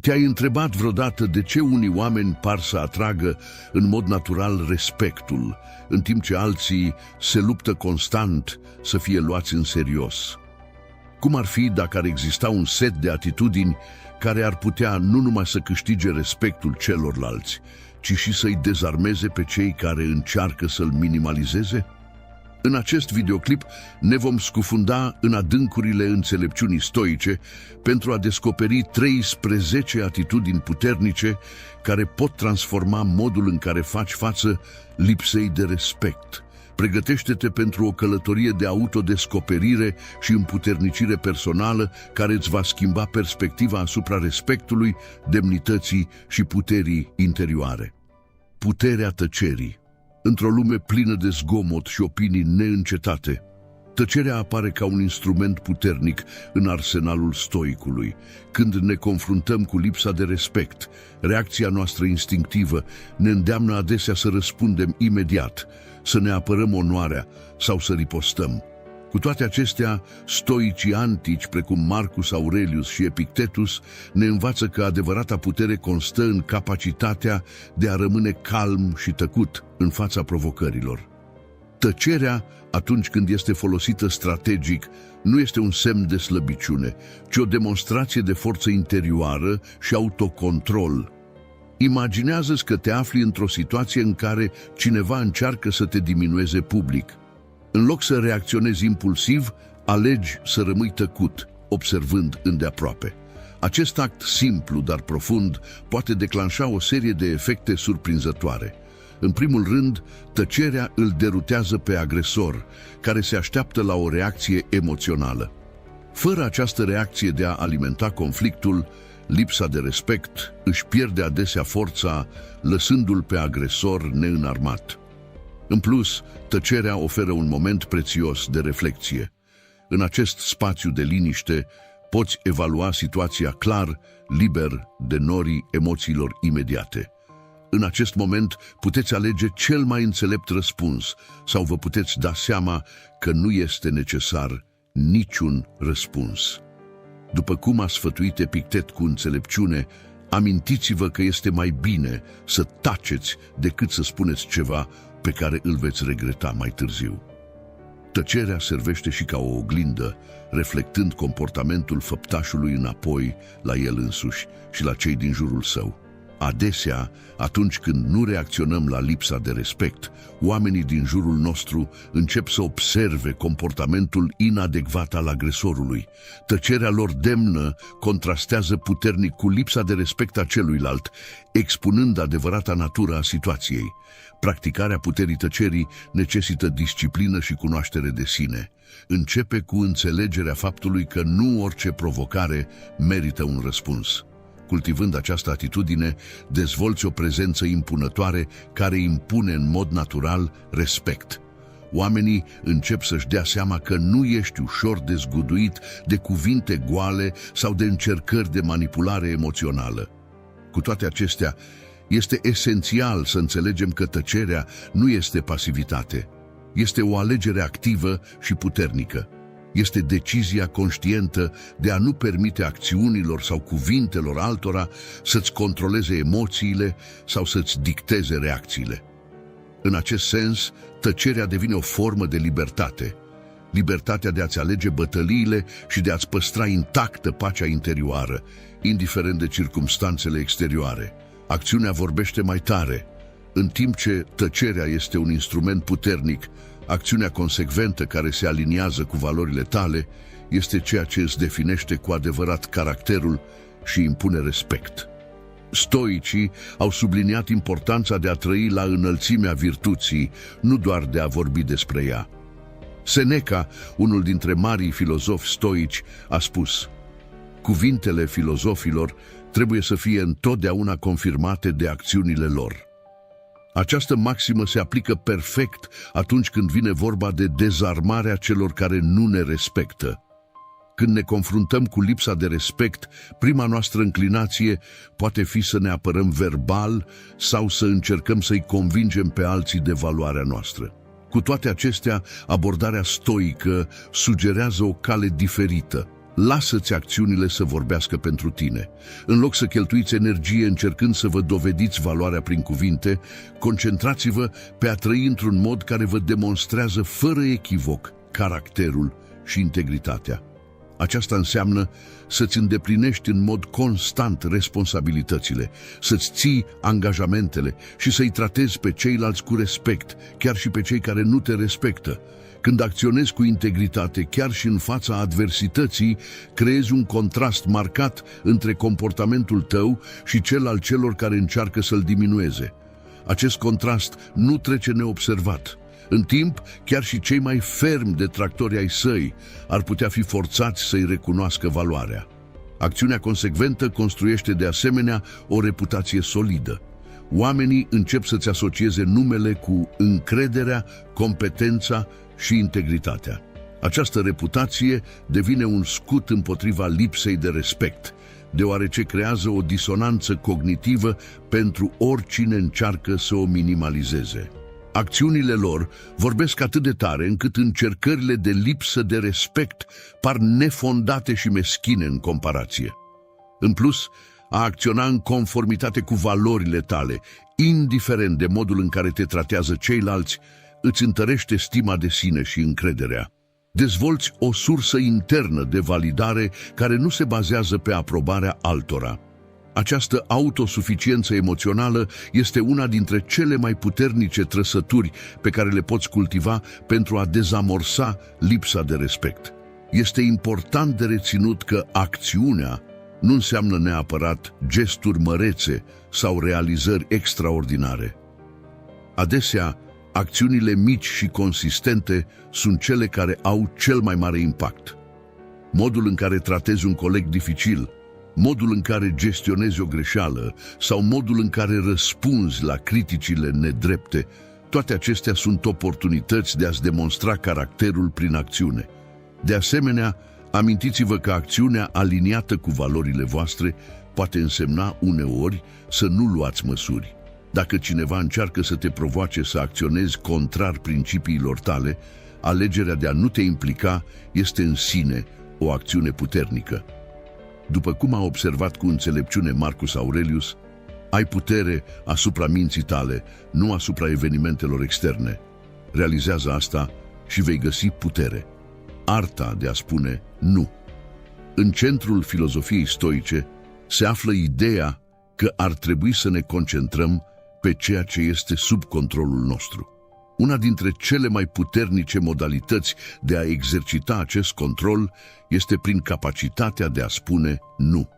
Te-ai întrebat vreodată de ce unii oameni par să atragă în mod natural respectul, în timp ce alții se luptă constant să fie luați în serios? Cum ar fi dacă ar exista un set de atitudini care ar putea nu numai să câștige respectul celorlalți, ci și să-i dezarmeze pe cei care încearcă să-l minimalizeze? În acest videoclip ne vom scufunda în adâncurile înțelepciunii stoice pentru a descoperi 13 atitudini puternice care pot transforma modul în care faci față lipsei de respect. Pregătește-te pentru o călătorie de autodescoperire și împuternicire personală care îți va schimba perspectiva asupra respectului, demnității și puterii interioare. Puterea tăcerii. Într-o lume plină de zgomot și opinii neîncetate, tăcerea apare ca un instrument puternic în arsenalul stoicului. Când ne confruntăm cu lipsa de respect, reacția noastră instinctivă ne îndeamnă adesea să răspundem imediat, să ne apărăm onoarea sau să ripostăm. Cu toate acestea, stoicii antici, precum Marcus Aurelius și Epictetus, ne învață că adevărata putere constă în capacitatea de a rămâne calm și tăcut în fața provocărilor. Tăcerea, atunci când este folosită strategic, nu este un semn de slăbiciune, ci o demonstrație de forță interioară și autocontrol. Imaginează-ți că te afli într-o situație în care cineva încearcă să te diminueze public. În loc să reacționezi impulsiv, alegi să rămâi tăcut, observând îndeaproape. Acest act simplu, dar profund, poate declanșa o serie de efecte surprinzătoare. În primul rând, tăcerea îl derutează pe agresor, care se așteaptă la o reacție emoțională. Fără această reacție de a alimenta conflictul, lipsa de respect își pierde adesea forța, lăsându-l pe agresor neînarmat. În plus, tăcerea oferă un moment prețios de reflecție. În acest spațiu de liniște, poți evalua situația clar, liber de norii emoțiilor imediate. În acest moment puteți alege cel mai înțelept răspuns sau vă puteți da seama că nu este necesar niciun răspuns. După cum a sfătuit Epictet cu înțelepciune, amintiți-vă că este mai bine să taceți decât să spuneți ceva pe care îl veți regreta mai târziu. Tăcerea servește și ca o oglindă, reflectând comportamentul făptașului înapoi la el însuși și la cei din jurul său. Adesea, atunci când nu reacționăm la lipsa de respect, oamenii din jurul nostru încep să observe comportamentul inadecvat al agresorului. Tăcerea lor demnă contrastează puternic cu lipsa de respect a celuilalt, expunând adevărata natură a situației. Practicarea puterii tăcerii necesită disciplină și cunoaștere de sine. Începe cu înțelegerea faptului că nu orice provocare merită un răspuns. Cultivând această atitudine, dezvolți o prezență impunătoare care impune în mod natural respect. Oamenii încep să-și dea seama că nu ești ușor de zguduit de cuvinte goale sau de încercări de manipulare emoțională. Cu toate acestea, este esențial să înțelegem că tăcerea nu este pasivitate. Este o alegere activă și puternică. Este decizia conștientă de a nu permite acțiunilor sau cuvintelor altora să-ți controleze emoțiile sau să-ți dicteze reacțiile. În acest sens, tăcerea devine o formă de libertate. Libertatea de a-ți alege bătăliile și de a-ți păstra intactă pacea interioară, indiferent de circumstanțele exterioare. Acțiunea vorbește mai tare. În timp ce tăcerea este un instrument puternic, acțiunea consecventă care se aliniază cu valorile tale este ceea ce îți definește cu adevărat caracterul și impune respect. Stoicii au subliniat importanța de a trăi la înălțimea virtuții, nu doar de a vorbi despre ea. Seneca, unul dintre marii filozofi stoici, a spus: cuvintele filozofilor trebuie să fie întotdeauna confirmate de acțiunile lor. Această maximă se aplică perfect atunci când vine vorba de dezarmarea celor care nu ne respectă. Când ne confruntăm cu lipsa de respect, prima noastră înclinație poate fi să ne apărăm verbal sau să încercăm să-i convingem pe alții de valoarea noastră. Cu toate acestea, abordarea stoică sugerează o cale diferită. Lasă-ți acțiunile să vorbească pentru tine. În loc să cheltuiți energie încercând să vă dovediți valoarea prin cuvinte, concentrați-vă pe a trăi într-un mod care vă demonstrează fără echivoc caracterul și integritatea. Aceasta înseamnă să-ți îndeplinești în mod constant responsabilitățile, să-ți ții angajamentele și să-i tratezi pe ceilalți cu respect, chiar și pe cei care nu te respectă. Când acționezi cu integritate, chiar și în fața adversității, creezi un contrast marcat între comportamentul tău și cel al celor care încearcă să-l diminueze. Acest contrast nu trece neobservat. În timp, chiar și cei mai fermi detractori ai săi ar putea fi forțați să-i recunoască valoarea. Acțiunea consecventă construiește de asemenea o reputație solidă. Oamenii încep să-ți asocieze numele cu încrederea, competența și integritatea. Această reputație devine un scut împotriva lipsei de respect, deoarece creează o disonanță cognitivă pentru oricine încearcă să o minimalizeze. Acțiunile lor vorbesc atât de tare încât încercările de lipsă de respect par nefondate și meschine în comparație. În plus, a acționa în conformitate cu valorile tale, indiferent de modul în care te tratează ceilalți, îți întărește stima de sine și încrederea. Dezvolți o sursă internă de validare care nu se bazează pe aprobarea altora. Această autosuficiență emoțională este una dintre cele mai puternice trăsături pe care le poți cultiva pentru a dezamorsa lipsa de respect. Este important de reținut că acțiunea nu înseamnă neapărat gesturi mărețe sau realizări extraordinare. Adesea, acțiunile mici și consistente sunt cele care au cel mai mare impact. Modul în care tratezi un coleg dificil, modul în care gestionezi o greșeală sau modul în care răspunzi la criticile nedrepte, toate acestea sunt oportunități de a-ți demonstra caracterul prin acțiune. De asemenea, amintiți-vă că acțiunea aliniată cu valorile voastre poate însemna uneori să nu luați măsuri. Dacă cineva încearcă să te provoace să acționezi contrar principiilor tale, alegerea de a nu te implica este în sine o acțiune puternică. După cum a observat cu înțelepciune Marcus Aurelius, ai putere asupra minții tale, nu asupra evenimentelor externe. Realizează asta și vei găsi putere. Arta de a spune nu. În centrul filozofiei stoice se află ideea că ar trebui să ne concentrăm pe ceea ce este sub controlul nostru. Una dintre cele mai puternice modalități de a exercita acest control este prin capacitatea de a spune nu.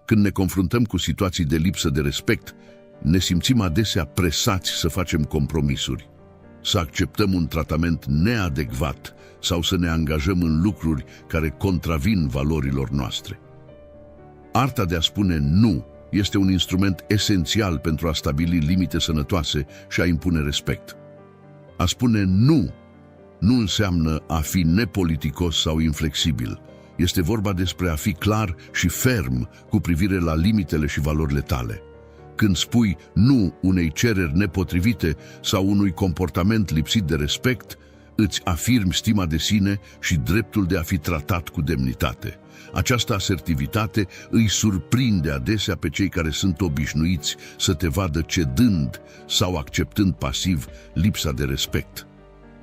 Când ne confruntăm cu situații de lipsă de respect, ne simțim adesea presați să facem compromisuri, să acceptăm un tratament neadecvat sau să ne angajăm în lucruri care contravin valorilor noastre. Arta de a spune nu este un instrument esențial pentru a stabili limite sănătoase și a impune respect. A spune nu nu înseamnă a fi nepoliticos sau inflexibil. Este vorba despre a fi clar și ferm cu privire la limitele și valorile tale. Când spui nu unei cereri nepotrivite sau unui comportament lipsit de respect, îți afirmi stima de sine și dreptul de a fi tratat cu demnitate. Această asertivitate îi surprinde adesea pe cei care sunt obișnuiți să te vadă cedând sau acceptând pasiv lipsa de respect.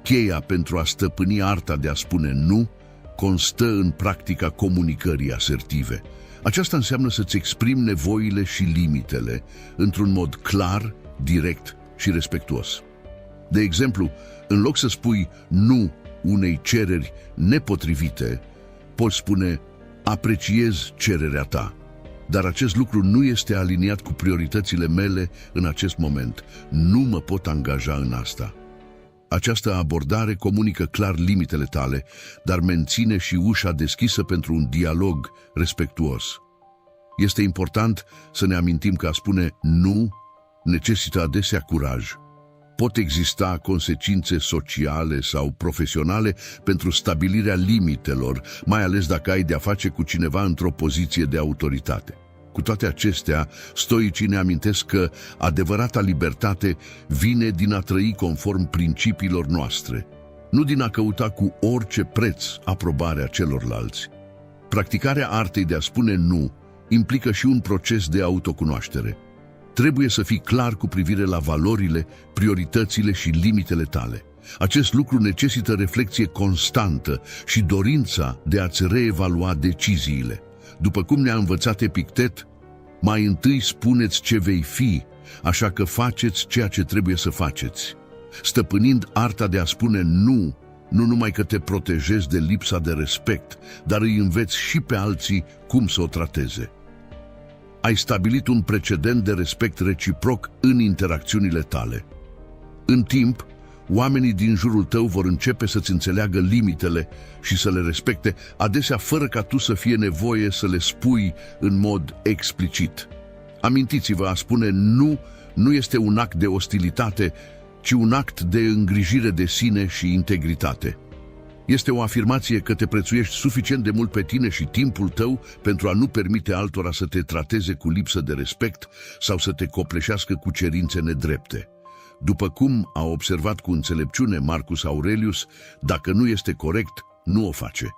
Cheia pentru a stăpâni arta de a spune nu constă în practica comunicării asertive. Aceasta înseamnă să-ți exprimi nevoile și limitele într-un mod clar, direct și respectuos. De exemplu, în loc să spui nu unei cereri nepotrivite, poți spune apreciez cererea ta, dar acest lucru nu este aliniat cu prioritățile mele în acest moment. Nu mă pot angaja în asta. Această abordare comunică clar limitele tale, dar menține și ușa deschisă pentru un dialog respectuos. Este important să ne amintim că a spune nu necesită adesea curaj. Pot exista consecințe sociale sau profesionale pentru stabilirea limitelor, mai ales dacă ai de-a face cu cineva într-o poziție de autoritate. Cu toate acestea, stoicii ne amintesc că adevărata libertate vine din a trăi conform principiilor noastre, nu din a căuta cu orice preț aprobarea celorlalți. Practicarea artei de a spune nu implică și un proces de autocunoaștere. Trebuie să fii clar cu privire la valorile, prioritățile și limitele tale. Acest lucru necesită reflexie constantă și dorința de a-ți reevalua deciziile. După cum ne-a învățat Epictet, mai întâi spuneți ce vei fi, așa că faceți ceea ce trebuie să faceți. Stăpânind arta de a spune nu, nu numai că te protejezi de lipsa de respect, dar îi înveți și pe alții cum să o trateze. Ai stabilit un precedent de respect reciproc în interacțiunile tale. În timp, oamenii din jurul tău vor începe să-ți înțeleagă limitele și să le respecte, adesea fără ca tu să fie nevoie să le spui în mod explicit. Amintiți-vă, a spune nu, nu este un act de ostilitate, ci un act de îngrijire de sine și integritate. Este o afirmație că te prețuiești suficient de mult pe tine și timpul tău pentru a nu permite altora să te trateze cu lipsă de respect sau să te copleșească cu cerințe nedrepte. După cum a observat cu înțelepciune Marcus Aurelius, dacă nu este corect, nu o face.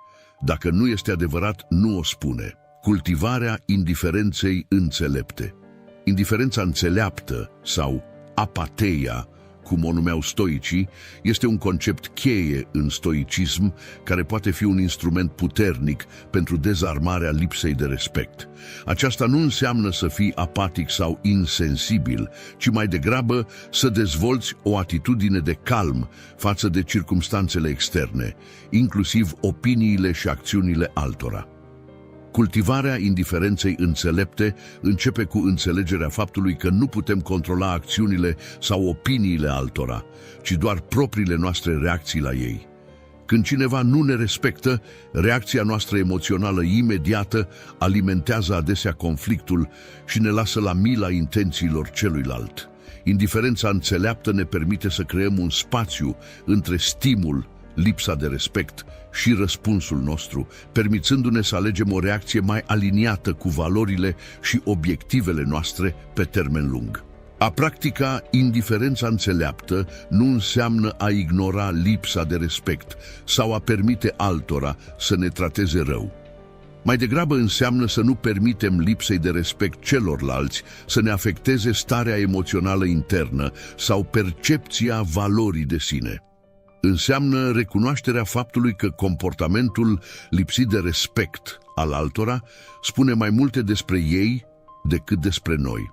Dacă nu este adevărat, nu o spune. Cultivarea indiferenței înțelepte. Indiferența înțeleaptă sau apateia, cum o numeau stoicii, este un concept cheie în stoicism care poate fi un instrument puternic pentru dezarmarea lipsei de respect. Aceasta nu înseamnă să fii apatic sau insensibil, ci mai degrabă să dezvolți o atitudine de calm față de circumstanțele externe, inclusiv opiniile și acțiunile altora. Cultivarea indiferenței înțelepte începe cu înțelegerea faptului că nu putem controla acțiunile sau opiniile altora, ci doar propriile noastre reacții la ei. Când cineva nu ne respectă, reacția noastră emoțională imediată alimentează adesea conflictul și ne lasă la mila intențiilor celuilalt. Indiferența înțeleaptă ne permite să creăm un spațiu între stimul, lipsa de respect și răspunsul nostru, permițându-ne să alegem o reacție mai aliniată cu valorile și obiectivele noastre pe termen lung. A practica indiferența înțeleaptă nu înseamnă a ignora lipsa de respect sau a permite altora să ne trateze rău. Mai degrabă înseamnă să nu permitem lipsei de respect celorlalți să ne afecteze starea emoțională internă sau percepția valorii de sine. Înseamnă recunoașterea faptului că comportamentul lipsit de respect al altora spune mai multe despre ei decât despre noi.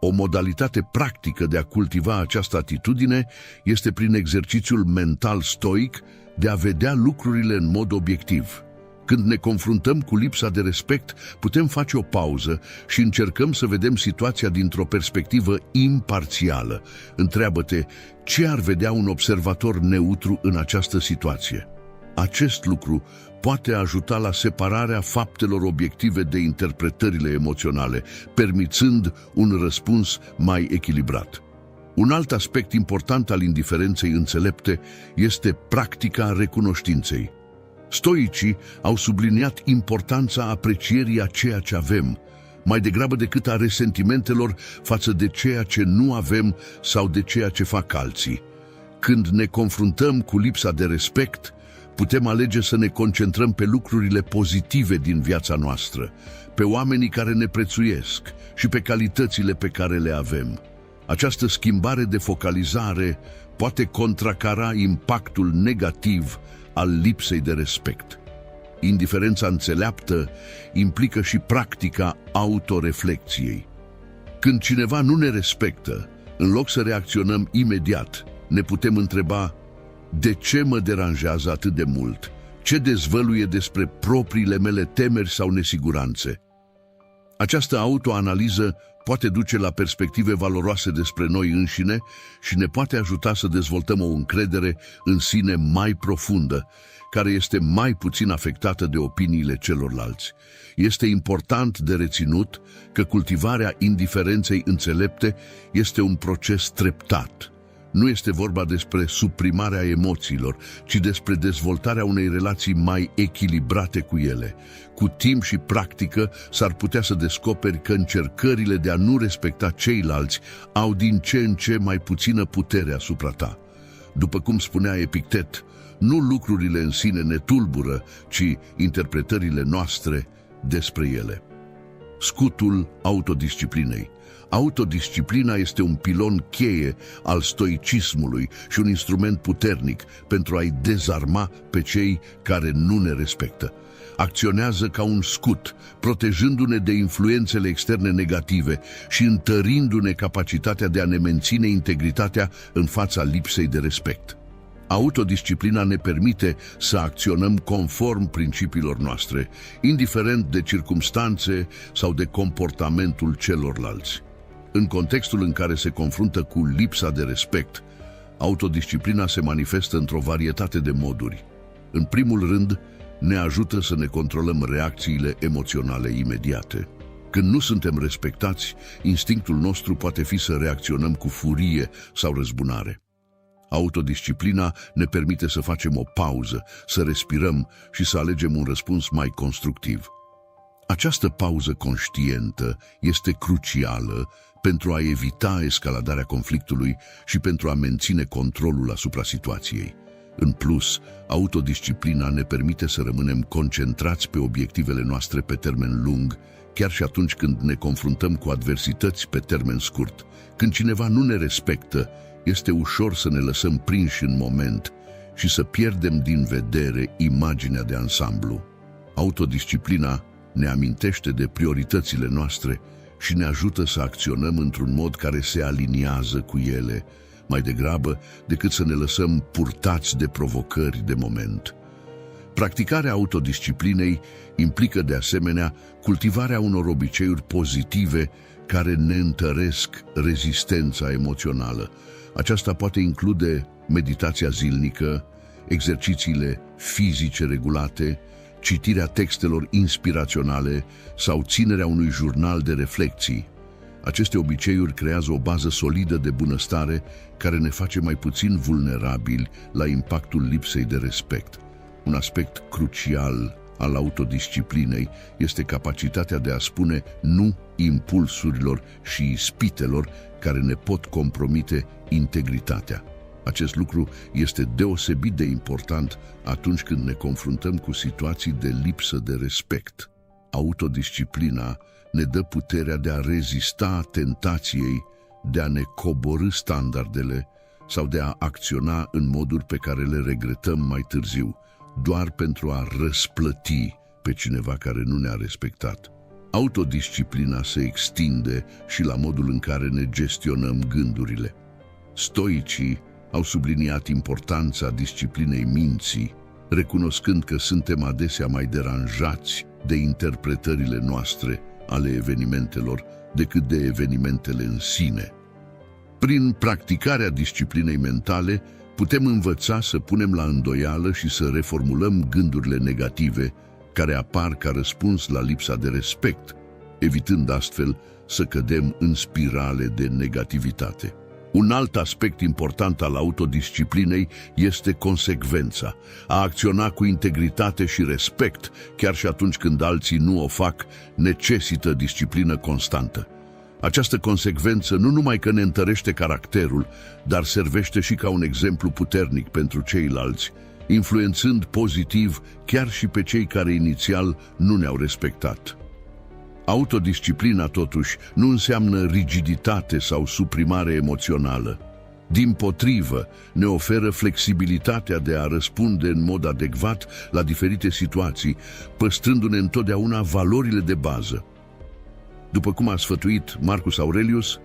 O modalitate practică de a cultiva această atitudine este prin exercițiul mental stoic de a vedea lucrurile în mod obiectiv. Când ne confruntăm cu lipsa de respect, putem face o pauză și încercăm să vedem situația dintr-o perspectivă imparțială. Întreabă-te, ce ar vedea un observator neutru în această situație? Acest lucru poate ajuta la separarea faptelor obiective de interpretările emoționale, permițând un răspuns mai echilibrat. Un alt aspect important al indiferenței înțelepte este practica recunoștinței. Stoicii au subliniat importanța aprecierii a ceea ce avem, mai degrabă decât a resentimentelor față de ceea ce nu avem sau de ceea ce fac alții. Când ne confruntăm cu lipsa de respect, putem alege să ne concentrăm pe lucrurile pozitive din viața noastră, pe oamenii care ne prețuiesc și pe calitățile pe care le avem. Această schimbare de focalizare poate contracara impactul negativ al lipsei de respect. Indiferența înțeleaptă implică și practica autoreflecției. Când cineva nu ne respectă, în loc să reacționăm imediat, ne putem întreba: de ce mă deranjează atât de mult? Ce dezvăluie despre propriile mele temeri sau nesiguranțe? Această autoanaliză poate duce la perspective valoroase despre noi înșine și ne poate ajuta să dezvoltăm o încredere în sine mai profundă, care este mai puțin afectată de opiniile celorlalți. Este important de reținut că cultivarea indiferenței înțelepte este un proces treptat. Nu este vorba despre suprimarea emoțiilor, ci despre dezvoltarea unei relații mai echilibrate cu ele. Cu timp și practică s-ar putea să descoperi că încercările de a nu respecta ceilalți au din ce în ce mai puțină putere asupra ta. După cum spunea Epictet, nu lucrurile în sine ne tulbură, ci interpretările noastre despre ele. Scutul autodisciplinei. Autodisciplina este un pilon cheie al stoicismului și un instrument puternic pentru a-i dezarma pe cei care nu ne respectă. Acționează ca un scut, protejându-ne de influențele externe negative și întărindu-ne capacitatea de a ne menține integritatea în fața lipsei de respect. Autodisciplina ne permite să acționăm conform principiilor noastre, indiferent de circumstanțe sau de comportamentul celorlalți. În contextul în care se confruntă cu lipsa de respect, autodisciplina se manifestă într-o varietate de moduri. În primul rând, ne ajută să ne controlăm reacțiile emoționale imediate. Când nu suntem respectați, instinctul nostru poate fi să reacționăm cu furie sau răzbunare. Autodisciplina ne permite să facem o pauză, să respirăm și să alegem un răspuns mai constructiv. Această pauză conștientă este crucială pentru a evita escaladarea conflictului și pentru a menține controlul asupra situației. În plus, autodisciplina ne permite să rămânem concentrați pe obiectivele noastre pe termen lung, chiar și atunci când ne confruntăm cu adversități pe termen scurt. Când cineva nu ne respectă, este ușor să ne lăsăm prinși în moment și să pierdem din vedere imaginea de ansamblu. Autodisciplina ne amintește de prioritățile noastre și ne ajută să acționăm într-un mod care se aliniază cu ele, mai degrabă decât să ne lăsăm purtați de provocări de moment. Practicarea autodisciplinei implică de asemenea cultivarea unor obiceiuri pozitive care ne întăresc rezistența emoțională. Aceasta poate include meditația zilnică, exercițiile fizice regulate, citirea textelor inspiraționale sau ținerea unui jurnal de reflecții. Aceste obiceiuri creează o bază solidă de bunăstare care ne face mai puțin vulnerabili la impactul lipsei de respect. Un aspect crucial al autodisciplinei este capacitatea de a spune nu impulsurilor și ispitelor care ne pot compromite integritatea. Acest lucru este deosebit de important atunci când ne confruntăm cu situații de lipsă de respect. Autodisciplina ne dă puterea de a rezista tentației, de a ne coborî standardele sau de a acționa în moduri pe care le regretăm mai târziu, doar pentru a răsplăti pe cineva care nu ne-a respectat. Autodisciplina se extinde și la modul în care ne gestionăm gândurile. Stoicii au subliniat importanța disciplinei minții, recunoscând că suntem adesea mai deranjați de interpretările noastre ale evenimentelor decât de evenimentele în sine. Prin practicarea disciplinei mentale, putem învăța să punem la îndoială și să reformulăm gândurile negative care apar ca răspuns la lipsa de respect, evitând astfel să cădem în spirale de negativitate. Un alt aspect important al autodisciplinei este consecvența. A acționa cu integritate și respect, chiar și atunci când alții nu o fac, necesită disciplină constantă. Această consecvență nu numai că ne întărește caracterul, dar servește și ca un exemplu puternic pentru ceilalți, influențând pozitiv chiar și pe cei care inițial nu ne-au respectat. Autodisciplina, totuși, nu înseamnă rigiditate sau suprimare emoțională. Dimpotrivă, ne oferă flexibilitatea de a răspunde în mod adecvat la diferite situații, păstrându-ne întotdeauna valorile de bază. După cum a sfătuit Marcus Aurelius,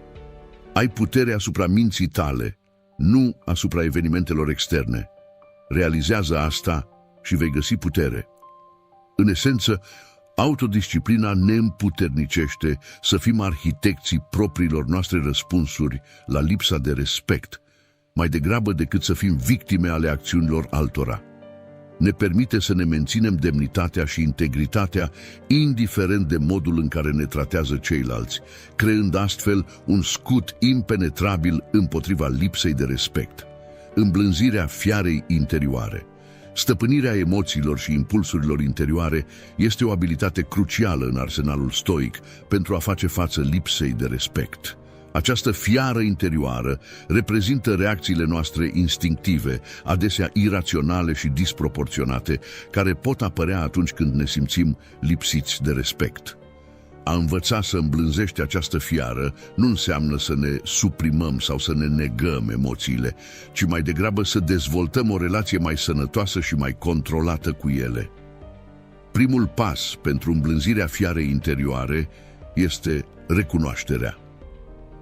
ai putere asupra minții tale, nu asupra evenimentelor externe. Realizează asta și vei găsi putere. În esență, autodisciplina ne împuternicește să fim arhitecții propriilor noastre răspunsuri la lipsa de respect, mai degrabă decât să fim victime ale acțiunilor altora. Ne permite să ne menținem demnitatea și integritatea, indiferent de modul în care ne tratează ceilalți, creând astfel un scut impenetrabil împotriva lipsei de respect. Îmblânzirea fiarei interioare. Stăpânirea emoțiilor și impulsurilor interioare este o abilitate crucială în arsenalul stoic pentru a face față lipsei de respect. Această fiară interioară reprezintă reacțiile noastre instinctive, adesea iraționale și disproporționate, care pot apărea atunci când ne simțim lipsiți de respect. A învăța să îmblânzești această fiară nu înseamnă să ne suprimăm sau să ne negăm emoțiile, ci mai degrabă să dezvoltăm o relație mai sănătoasă și mai controlată cu ele. Primul pas pentru îmblânzirea fiarei interioare este recunoașterea.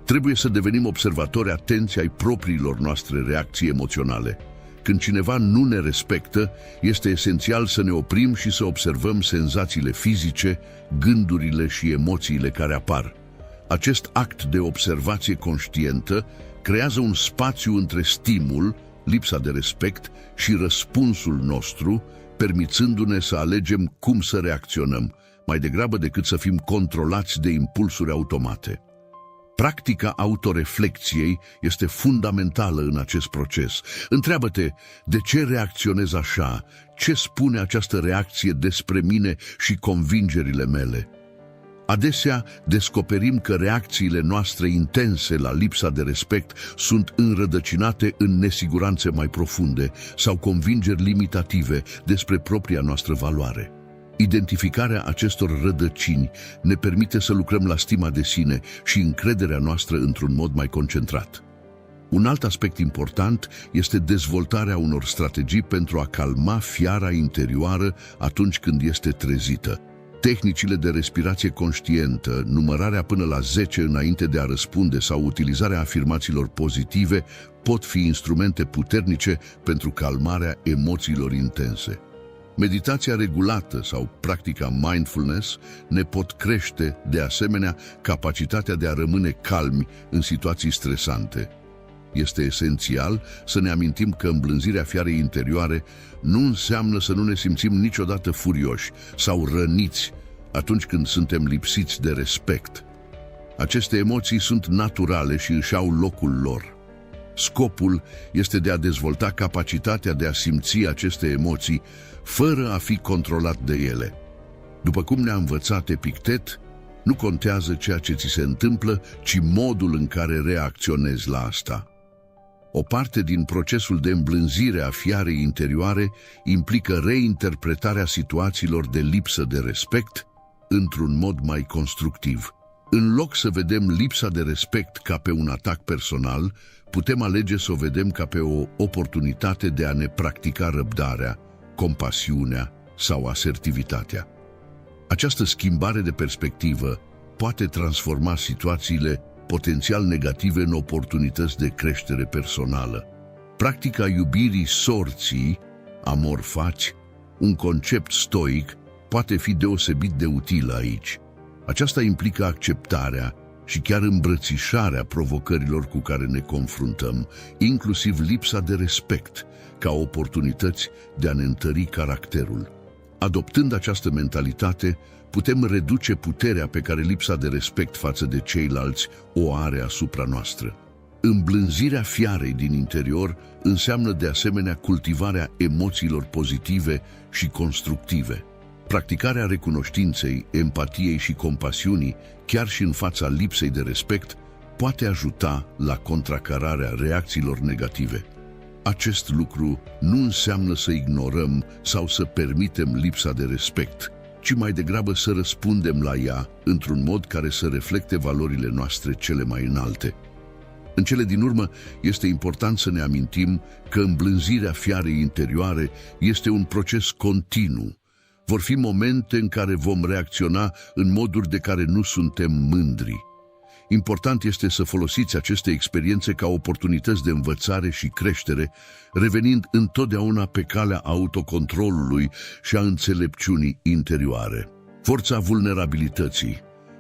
Trebuie să devenim observatori atenți ai propriilor noastre reacții emoționale. Când cineva nu ne respectă, este esențial să ne oprim și să observăm senzațiile fizice, gândurile și emoțiile care apar. Acest act de observație conștientă creează un spațiu între stimul, lipsa de respect, și răspunsul nostru, permițându-ne să alegem cum să reacționăm, mai degrabă decât să fim controlați de impulsuri automate. Practica autoreflecției este fundamentală în acest proces. Întreabă-te, de ce reacționez așa? Ce spune această reacție despre mine și convingerile mele? Adesea descoperim că reacțiile noastre intense la lipsa de respect sunt înrădăcinate în nesiguranțe mai profunde sau convingeri limitative despre propria noastră valoare. Identificarea acestor rădăcini ne permite să lucrăm la stima de sine și încrederea noastră într-un mod mai concentrat. Un alt aspect important este dezvoltarea unor strategii pentru a calma fiara interioară atunci când este trezită. Tehnicile de respirație conștientă, numărarea până la 10 înainte de a răspunde sau utilizarea afirmațiilor pozitive pot fi instrumente puternice pentru calmarea emoțiilor intense. Meditația regulată sau practica mindfulness ne pot crește, de asemenea, capacitatea de a rămâne calmi în situații stresante. Este esențial să ne amintim că îmblânzirea fiarei interioare nu înseamnă să nu ne simțim niciodată furioși sau răniți atunci când suntem lipsiți de respect. Aceste emoții sunt naturale și își au locul lor. Scopul este de a dezvolta capacitatea de a simți aceste emoții fără a fi controlat de ele. După cum ne-a învățat Epictet, nu contează ceea ce ți se întâmplă, ci modul în care reacționezi la asta. O parte din procesul de îmblânzire a fiarei interioare implică reinterpretarea situațiilor de lipsă de respect într-un mod mai constructiv. În loc să vedem lipsa de respect ca pe un atac personal, putem alege să o vedem ca pe o oportunitate de a ne practica răbdarea, compasiunea sau asertivitatea. Această schimbare de perspectivă poate transforma situațiile potențial negative în oportunități de creștere personală. Practica iubirii sorții, amor faci, un concept stoic, poate fi deosebit de utilă aici. Aceasta implică acceptarea și chiar îmbrățișarea provocărilor cu care ne confruntăm, inclusiv lipsa de respect, ca oportunități de a ne întări caracterul. Adoptând această mentalitate, putem reduce puterea pe care lipsa de respect față de ceilalți o are asupra noastră. Îmblânzirea fiarei din interior înseamnă de asemenea cultivarea emoțiilor pozitive și constructive. Practicarea recunoștinței, empatiei și compasiunii, chiar și în fața lipsei de respect, poate ajuta la contracararea reacțiilor negative. Acest lucru nu înseamnă să ignorăm sau să permitem lipsa de respect, ci mai degrabă să răspundem la ea într-un mod care să reflecte valorile noastre cele mai înalte. În cele din urmă, este important să ne amintim că îmblânzirea fiarei interioare este un proces continuu. Vor fi momente în care vom reacționa în moduri de care nu suntem mândri. Important este să folosiți aceste experiențe ca oportunități de învățare și creștere, revenind întotdeauna pe calea autocontrolului și a înțelepciunii interioare. Forța vulnerabilității.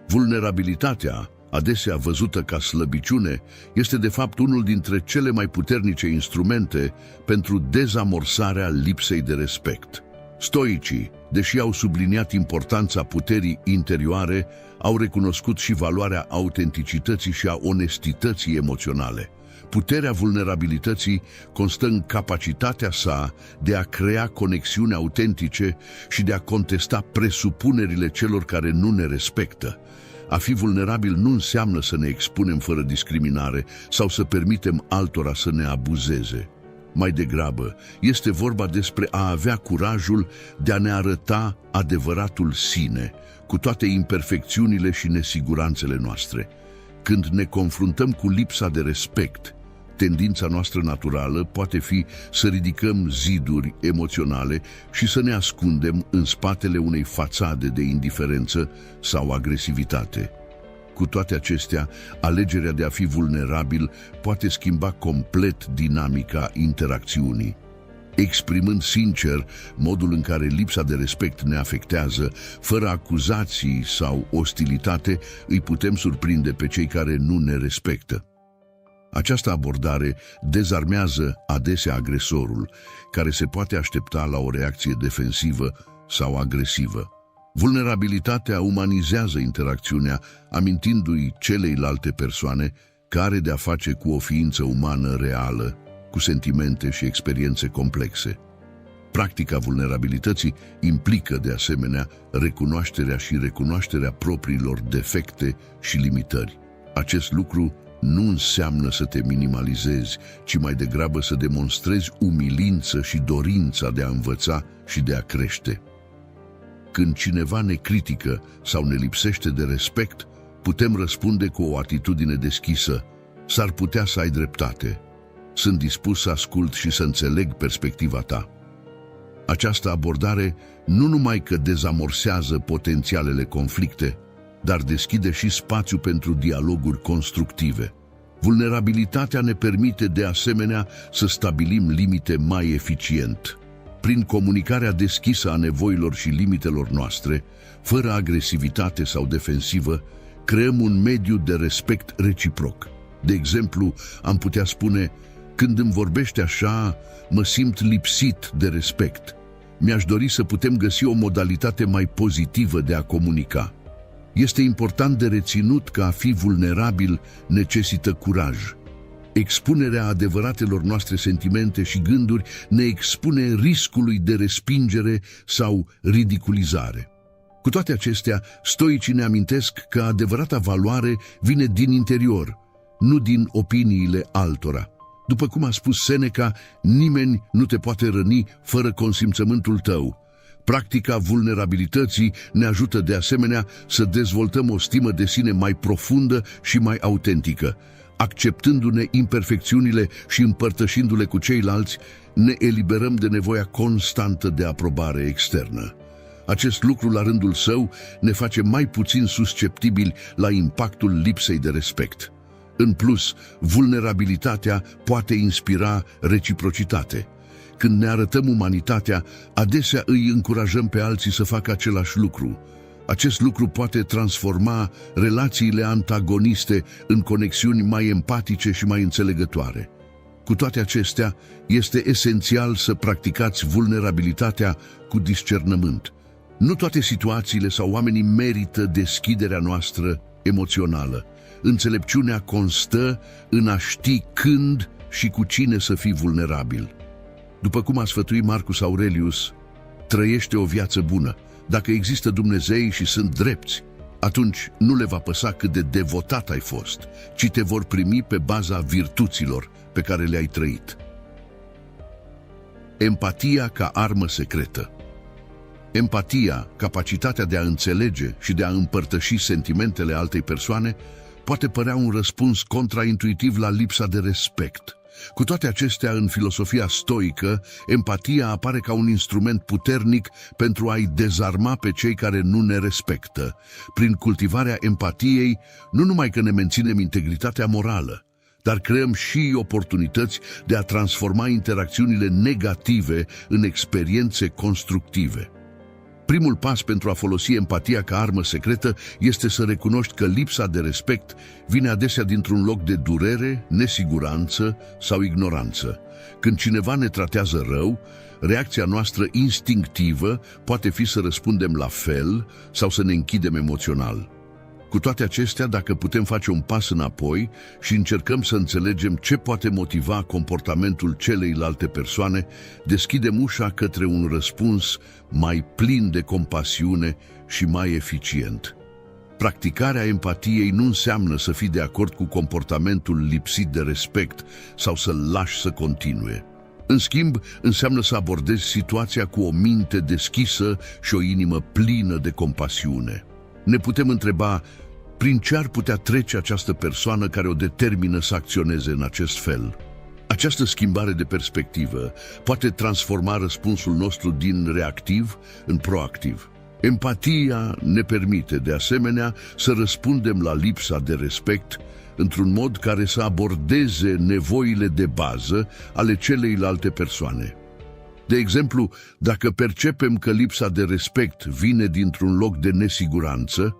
Vulnerabilitatea, adesea văzută ca slăbiciune, este de fapt unul dintre cele mai puternice instrumente pentru dezamorsarea lipsei de respect. Stoicii, deși au subliniat importanța puterii interioare, au recunoscut și valoarea autenticității și a onestității emoționale. Puterea vulnerabilității constă în capacitatea sa de a crea conexiuni autentice și de a contesta presupunerile celor care nu ne respectă. A fi vulnerabil nu înseamnă să ne expunem fără discriminare sau să permitem altora să ne abuzeze. Mai degrabă, este vorba despre a avea curajul de a ne arăta adevăratul sine, cu toate imperfecțiunile și nesiguranțele noastre. Când ne confruntăm cu lipsa de respect, tendința noastră naturală poate fi să ridicăm ziduri emoționale și să ne ascundem în spatele unei fațade de indiferență sau agresivitate. Cu toate acestea, alegerea de a fi vulnerabil poate schimba complet dinamica interacțiunii. Exprimând sincer modul în care lipsa de respect ne afectează, fără acuzații sau ostilitate, îi putem surprinde pe cei care nu ne respectă. Această abordare dezarmează adesea agresorul, care se poate aștepta la o reacție defensivă sau agresivă. Vulnerabilitatea umanizează interacțiunea, amintindu-i celeilalte persoane că are de-a face cu o ființă umană reală, cu sentimente și experiențe complexe. Practica vulnerabilității implică, de asemenea, recunoașterea și recunoașterea propriilor defecte și limitări. Acest lucru nu înseamnă să te minimalizezi, ci mai degrabă să demonstrezi umilință și dorința de a învăța și de a crește. Când cineva ne critică sau ne lipsește de respect, putem răspunde cu o atitudine deschisă: s-ar putea să ai dreptate. Sunt dispus să ascult și să înțeleg perspectiva ta. Această abordare nu numai că dezamorsează potențialele conflicte, dar deschide și spațiu pentru dialoguri constructive. Vulnerabilitatea ne permite de asemenea să stabilim limite mai eficient. Prin comunicarea deschisă a nevoilor și limitelor noastre, fără agresivitate sau defensivă, creăm un mediu de respect reciproc. De exemplu, am putea spune: când îmi vorbești așa, mă simt lipsit de respect. Mi-aș dori să putem găsi o modalitate mai pozitivă de a comunica. Este important de reținut că a fi vulnerabil necesită curaj. Expunerea adevăratelor noastre sentimente și gânduri ne expune riscului de respingere sau ridiculizare. Cu toate acestea, stoicii ne amintesc că adevărata valoare vine din interior, nu din opiniile altora. După cum a spus Seneca, nimeni nu te poate răni fără consimțământul tău. Practica vulnerabilității ne ajută de asemenea să dezvoltăm o stimă de sine mai profundă și mai autentică. Acceptându-ne imperfecțiunile și împărtășindu-le cu ceilalți, ne eliberăm de nevoia constantă de aprobare externă. Acest lucru, la rândul său, ne face mai puțin susceptibili la impactul lipsei de respect. În plus, vulnerabilitatea poate inspira reciprocitate. Când ne arătăm umanitatea, adesea îi încurajăm pe alții să facă același lucru. Acest lucru poate transforma relațiile antagoniste în conexiuni mai empatice și mai înțelegătoare. Cu toate acestea, este esențial să practicați vulnerabilitatea cu discernământ. Nu toate situațiile sau oamenii merită deschiderea noastră emoțională. Înțelepciunea constă în a ști când și cu cine să fii vulnerabil. După cum a sfătuit Marcus Aurelius, trăiește o viață bună. Dacă există Dumnezei și sunt drepți, atunci nu le va păsa cât de devotat ai fost, ci te vor primi pe baza virtuților pe care le-ai trăit. Empatia ca armă secretă. Empatia, capacitatea de a înțelege și de a împărtăși sentimentele altei persoane, poate părea un răspuns contraintuitiv la lipsa de respect. Cu toate acestea, în filosofia stoică, empatia apare ca un instrument puternic pentru a-i dezarma pe cei care nu ne respectă. Prin cultivarea empatiei, nu numai că ne menținem integritatea morală, dar creăm și oportunități de a transforma interacțiunile negative în experiențe constructive. Primul pas pentru a folosi empatia ca armă secretă este să recunoști că lipsa de respect vine adesea dintr-un loc de durere, nesiguranță sau ignoranță. Când cineva ne tratează rău, reacția noastră instinctivă poate fi să răspundem la fel sau să ne închidem emoțional. Cu toate acestea, dacă putem face un pas înapoi și încercăm să înțelegem ce poate motiva comportamentul celeilalte persoane, deschidem ușa către un răspuns mai plin de compasiune și mai eficient. Practicarea empatiei nu înseamnă să fii de acord cu comportamentul lipsit de respect sau să-l lași să continue. În schimb, înseamnă să abordezi situația cu o minte deschisă și o inimă plină de compasiune. Ne putem întreba, prin ce ar putea trece această persoană care o determină să acționeze în acest fel? Această schimbare de perspectivă poate transforma răspunsul nostru din reactiv în proactiv. Empatia ne permite, de asemenea, să răspundem la lipsa de respect într-un mod care să abordeze nevoile de bază ale celeilalte persoane. De exemplu, dacă percepem că lipsa de respect vine dintr-un loc de nesiguranță,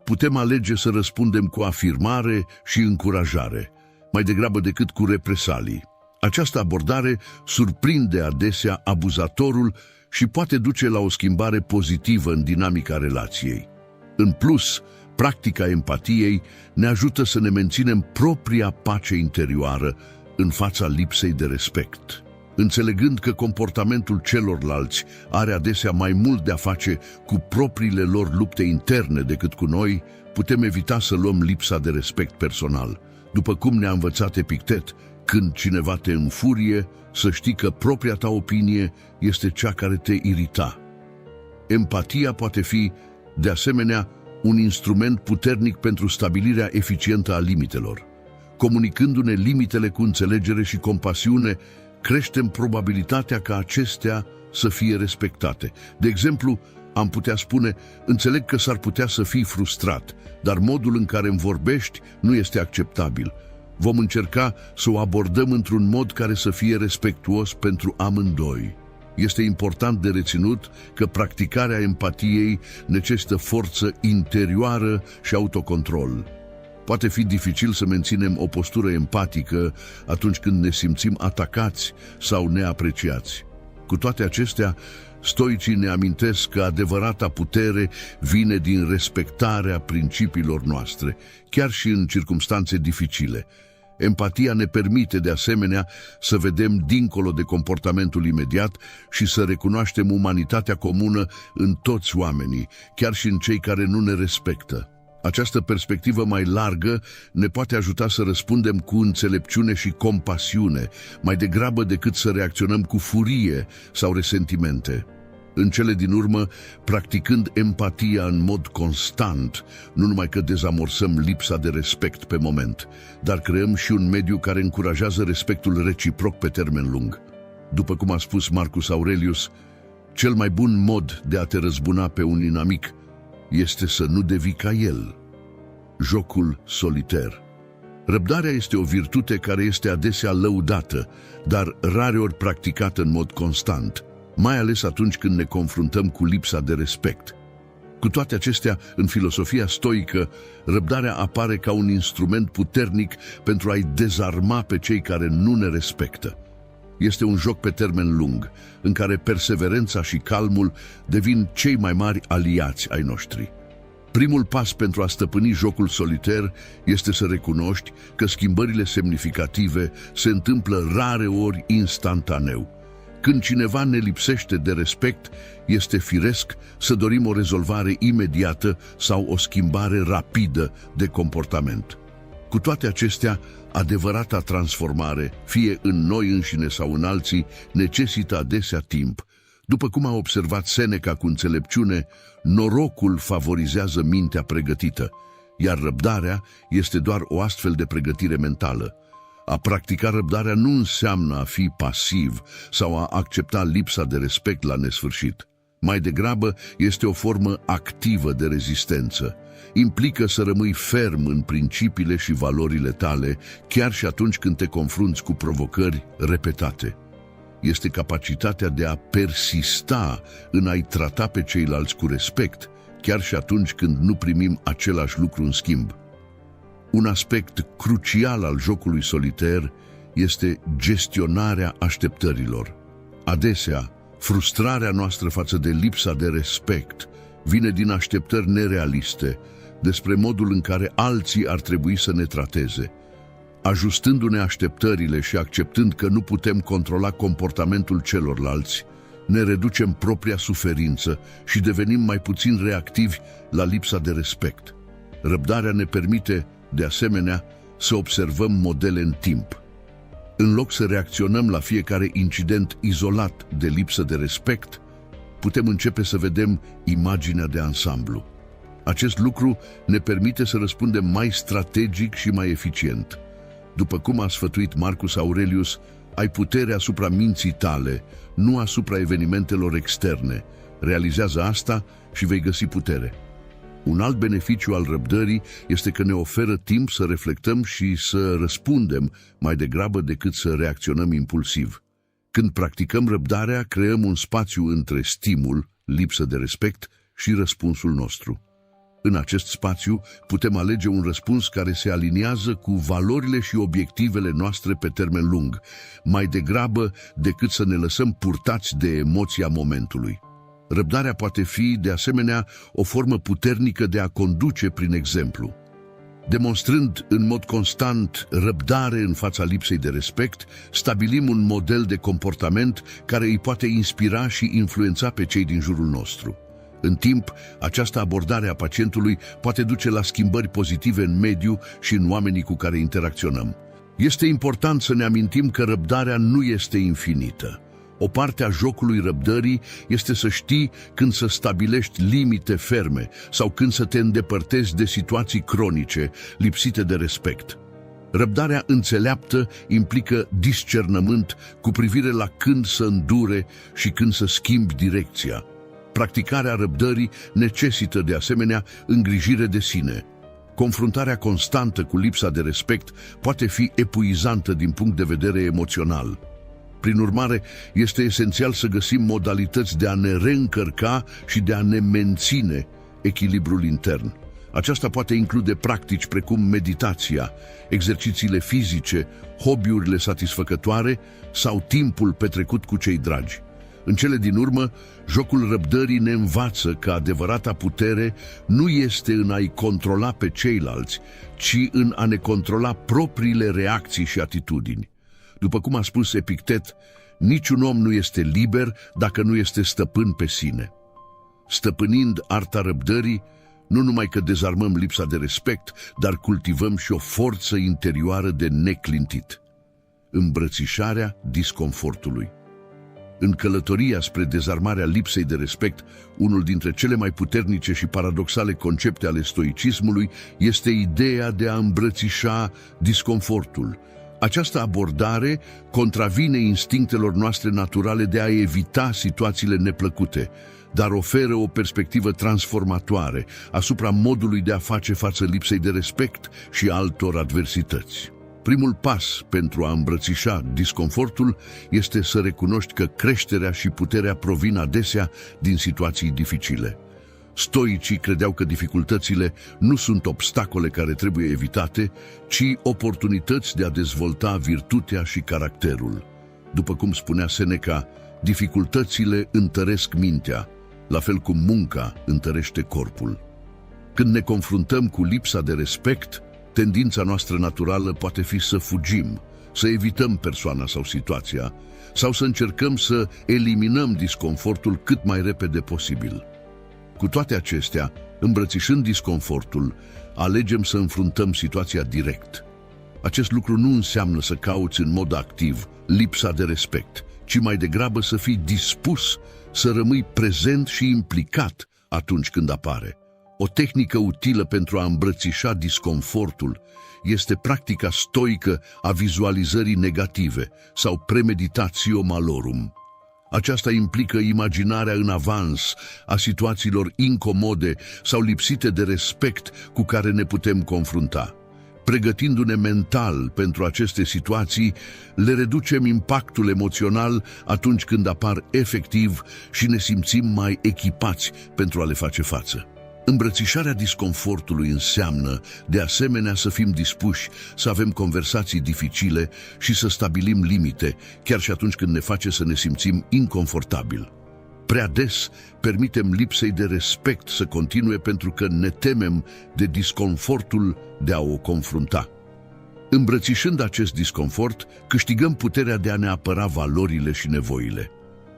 putem alege să răspundem cu afirmare și încurajare, mai degrabă decât cu represalii. Această abordare surprinde adesea abuzatorul și poate duce la o schimbare pozitivă în dinamica relației. În plus, practica empatiei ne ajută să ne menținem propria pace interioară în fața lipsei de respect. Înțelegând că comportamentul celorlalți are adesea mai mult de a face cu propriile lor lupte interne decât cu noi, putem evita să luăm lipsa de respect personal. După cum ne-a învățat Epictet, când cineva te înfurie, să știi că propria ta opinie este cea care te irita. Empatia poate fi, de asemenea, un instrument puternic pentru stabilirea eficientă a limitelor. Comunicându-ne limitele cu înțelegere și compasiune, creștem probabilitatea ca acestea să fie respectate. De exemplu, am putea spune, înțeleg că s-ar putea să fii frustrat, dar modul în care îmi vorbești nu este acceptabil. Vom încerca să o abordăm într-un mod care să fie respectuos pentru amândoi. Este important de reținut că practicarea empatiei necesită forță interioară și autocontrol. Poate fi dificil să menținem o postură empatică atunci când ne simțim atacați sau neapreciați. Cu toate acestea, stoicii ne amintesc că adevărata putere vine din respectarea principiilor noastre, chiar și în circumstanțe dificile. Empatia ne permite, de asemenea, să vedem dincolo de comportamentul imediat și să recunoaștem umanitatea comună în toți oamenii, chiar și în cei care nu ne respectă. Această perspectivă mai largă ne poate ajuta să răspundem cu înțelepciune și compasiune, mai degrabă decât să reacționăm cu furie sau resentimente. În cele din urmă, practicând empatia în mod constant, nu numai că dezamorsăm lipsa de respect pe moment, dar creăm și un mediu care încurajează respectul reciproc pe termen lung. După cum a spus Marcus Aurelius, cel mai bun mod de a te răzbuna pe un inamic este să nu devii ca el. Jocul soliter. Răbdarea este o virtute care este adesea lăudată, dar rareori practicată în mod constant, mai ales atunci când ne confruntăm cu lipsa de respect. Cu toate acestea, în filosofia stoică, răbdarea apare ca un instrument puternic pentru a-i dezarma pe cei care nu ne respectă. Este un joc pe termen lung, în care perseverența și calmul devin cei mai mari aliați ai noștri. Primul pas pentru a stăpâni jocul soliter este să recunoști că schimbările semnificative se întâmplă rareori instantaneu. Când cineva ne lipsește de respect, este firesc să dorim o rezolvare imediată sau o schimbare rapidă de comportament. Cu toate acestea, adevărata transformare, fie în noi înșine sau în alții, necesită adesea timp. După cum a observat Seneca cu înțelepciune, norocul favorizează mintea pregătită, iar răbdarea este doar o astfel de pregătire mentală. A practica răbdarea nu înseamnă a fi pasiv sau a accepta lipsa de respect la nesfârșit. Mai degrabă, este o formă activă de rezistență. Implică să rămâi ferm în principiile și valorile tale, chiar și atunci când te confrunți cu provocări repetate. Este capacitatea de a persista în a-i trata pe ceilalți cu respect, chiar și atunci când nu primim același lucru în schimb. Un aspect crucial al jocului soliter este gestionarea așteptărilor. Adesea, frustrarea noastră față de lipsa de respect vine din așteptări nerealiste despre modul în care alții ar trebui să ne trateze. Ajustându-ne așteptările și acceptând că nu putem controla comportamentul celorlalți, ne reducem propria suferință și devenim mai puțin reactivi la lipsa de respect. Răbdarea ne permite, de asemenea, să observăm modele în timp. În loc să reacționăm la fiecare incident izolat de lipsă de respect, putem începe să vedem imaginea de ansamblu. Acest lucru ne permite să răspundem mai strategic și mai eficient. După cum a sfătuit Marcus Aurelius, ai putere asupra minții tale, nu asupra evenimentelor externe. Realizează asta și vei găsi putere. Un alt beneficiu al răbdării este că ne oferă timp să reflectăm și să răspundem mai degrabă decât să reacționăm impulsiv. Când practicăm răbdarea, creăm un spațiu între stimul, lipsă de respect, și răspunsul nostru. În acest spațiu putem alege un răspuns care se aliniază cu valorile și obiectivele noastre pe termen lung, mai degrabă decât să ne lăsăm purtați de emoția momentului. Răbdarea poate fi, de asemenea, o formă puternică de a conduce prin exemplu. Demonstrând în mod constant răbdare în fața lipsei de respect, stabilim un model de comportament care îi poate inspira și influența pe cei din jurul nostru. În timp, această abordare a pacientului poate duce la schimbări pozitive în mediu și în oamenii cu care interacționăm. Este important să ne amintim că răbdarea nu este infinită. O parte a jocului răbdării este să știi când să stabilești limite ferme sau când să te îndepărtezi de situații cronice, lipsite de respect. Răbdarea înțeleaptă implică discernământ cu privire la când să îndure și când să schimbi direcția. Practicarea răbdării necesită de asemenea îngrijire de sine. Confruntarea constantă cu lipsa de respect poate fi epuizantă din punct de vedere emoțional. Prin urmare, este esențial să găsim modalități de a ne reîncărca și de a ne menține echilibrul intern. Aceasta poate include practici precum meditația, exercițiile fizice, hobby-urile satisfăcătoare sau timpul petrecut cu cei dragi. În cele din urmă, jocul răbdării ne învață că adevărata putere nu este în a-i controla pe ceilalți, ci în a ne controla propriile reacții și atitudini. După cum a spus Epictet, niciun om nu este liber dacă nu este stăpân pe sine. Stăpânind arta răbdării, nu numai că dezarmăm lipsa de respect, dar cultivăm și o forță interioară de neclintit. Îmbrățișarea disconfortului. În călătoria spre dezarmarea lipsei de respect, unul dintre cele mai puternice și paradoxale concepte ale stoicismului este ideea de a îmbrățișa disconfortul. Această abordare contravine instinctelor noastre naturale de a evita situațiile neplăcute, dar oferă o perspectivă transformatoare asupra modului de a face față lipsei de respect și altor adversități. Primul pas pentru a îmbrățișa disconfortul este să recunoști că creșterea și puterea provin adesea din situații dificile. Stoicii credeau că dificultățile nu sunt obstacole care trebuie evitate, ci oportunități de a dezvolta virtutea și caracterul. După cum spunea Seneca, dificultățile întăresc mintea, la fel cum munca întărește corpul. Când ne confruntăm cu lipsa de respect, tendința noastră naturală poate fi să fugim, să evităm persoana sau situația, sau să încercăm să eliminăm disconfortul cât mai repede posibil. Cu toate acestea, îmbrățișând disconfortul, alegem să înfruntăm situația direct. Acest lucru nu înseamnă să cauți în mod activ lipsa de respect, ci mai degrabă să fii dispus să rămâi prezent și implicat atunci când apare. O tehnică utilă pentru a îmbrățișa disconfortul este practica stoică a vizualizării negative sau premeditatio malorum. Aceasta implică imaginarea în avans a situațiilor incomode sau lipsite de respect cu care ne putem confrunta. Pregătindu-ne mental pentru aceste situații, le reducem impactul emoțional atunci când apar efectiv și ne simțim mai echipați pentru a le face față. Îmbrățișarea disconfortului înseamnă, de asemenea, să fim dispuși să avem conversații dificile și să stabilim limite, chiar și atunci când ne face să ne simțim inconfortabil. Prea des permitem lipsei de respect să continue pentru că ne temem de disconfortul de a o confrunta. Îmbrățișând acest disconfort, câștigăm puterea de a ne apăra valorile și nevoile.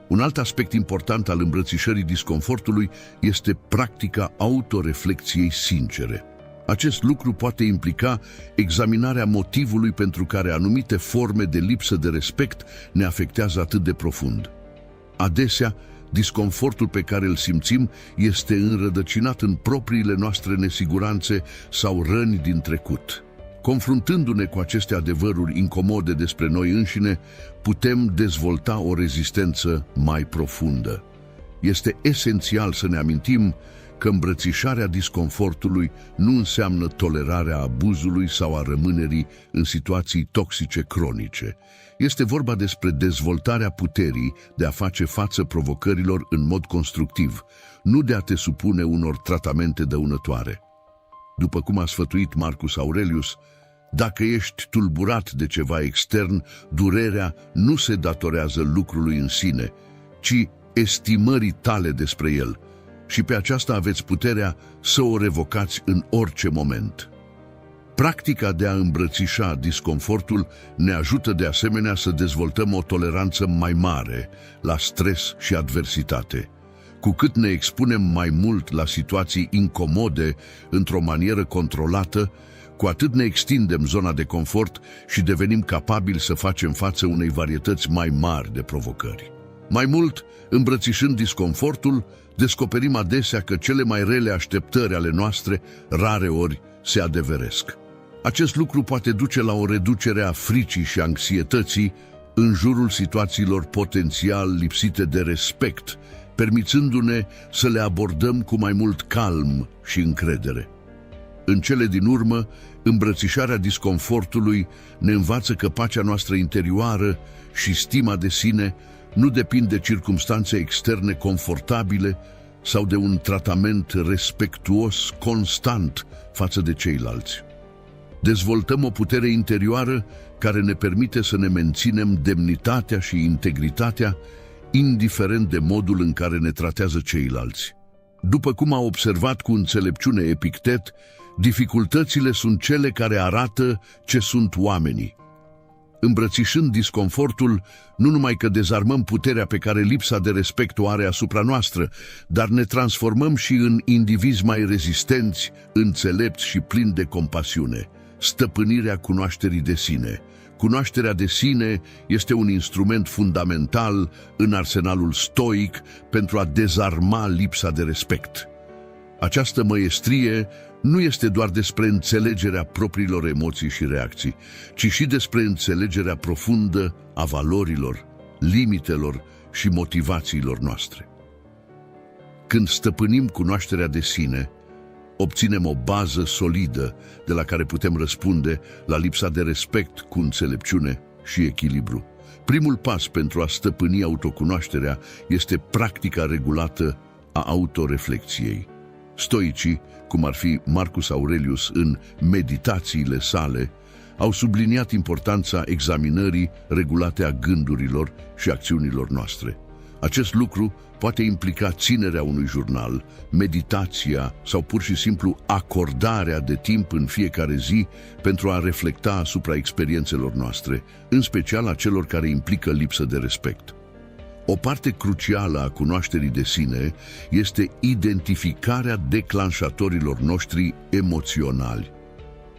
Un alt aspect important al îmbrățișării disconfortului este practica autoreflecției sincere. Acest lucru poate implica examinarea motivului pentru care anumite forme de lipsă de respect ne afectează atât de profund. Adesea, disconfortul pe care îl simțim este înrădăcinat în propriile noastre nesiguranțe sau răni din trecut. Confruntându-ne cu aceste adevăruri incomode despre noi înșine, putem dezvolta o rezistență mai profundă. Este esențial să ne amintim că îmbrățișarea disconfortului nu înseamnă tolerarea abuzului sau a rămânerii în situații toxice cronice. Este vorba despre dezvoltarea puterii de a face față provocărilor în mod constructiv, nu de a te supune unor tratamente dăunătoare. După cum a sfătuit Marcus Aurelius, dacă ești tulburat de ceva extern, durerea nu se datorează lucrului în sine, ci estimării tale despre el, și pe aceasta aveți puterea să o revocați în orice moment. Practica de a îmbrățișa disconfortul ne ajută de asemenea să dezvoltăm o toleranță mai mare la stres și adversitate. Cu cât ne expunem mai mult la situații incomode într-o manieră controlată, cu atât ne extindem zona de confort și devenim capabili să facem față unei varietăți mai mari de provocări. Mai mult, îmbrățișând disconfortul, descoperim adesea că cele mai rele așteptări ale noastre rare ori se adeveresc. Acest lucru poate duce la o reducere a fricii și anxietății în jurul situațiilor potențial lipsite de respect, permițându-ne să le abordăm cu mai mult calm și încredere. În cele din urmă, îmbrățișarea disconfortului ne învață că pacea noastră interioară și stima de sine nu depind de circumstanțe externe confortabile sau de un tratament respectuos constant față de ceilalți. Dezvoltăm o putere interioară care ne permite să ne menținem demnitatea și integritatea, indiferent de modul în care ne tratează ceilalți. După cum a observat cu înțelepciune Epictet, dificultățile sunt cele care arată ce sunt oamenii. Îmbrățișând disconfortul, nu numai că dezarmăm puterea pe care lipsa de respect o are asupra noastră, dar ne transformăm și în indivizi mai rezistenți, înțelepți și plini de compasiune. Stăpânirea cunoașterii de sine. Cunoașterea de sine este un instrument fundamental în arsenalul stoic pentru a dezarma lipsa de respect. Această măiestrie nu este doar despre înțelegerea propriilor emoții și reacții, ci și despre înțelegerea profundă a valorilor, limitelor și motivațiilor noastre. Când stăpânim cunoașterea de sine, obținem o bază solidă de la care putem răspunde la lipsa de respect cu înțelepciune și echilibru. Primul pas pentru a stăpâni autocunoașterea este practica regulată a autoreflexiei. Stoicii, cum ar fi Marcus Aurelius în Meditațiile sale, au subliniat importanța examinării regulate a gândurilor și acțiunilor noastre. Acest lucru poate implica ținerea unui jurnal, meditația sau pur și simplu acordarea de timp în fiecare zi pentru a reflecta asupra experiențelor noastre, în special a celor care implică lipsă de respect. O parte crucială a cunoașterii de sine este identificarea declanșatorilor noștri emoționali.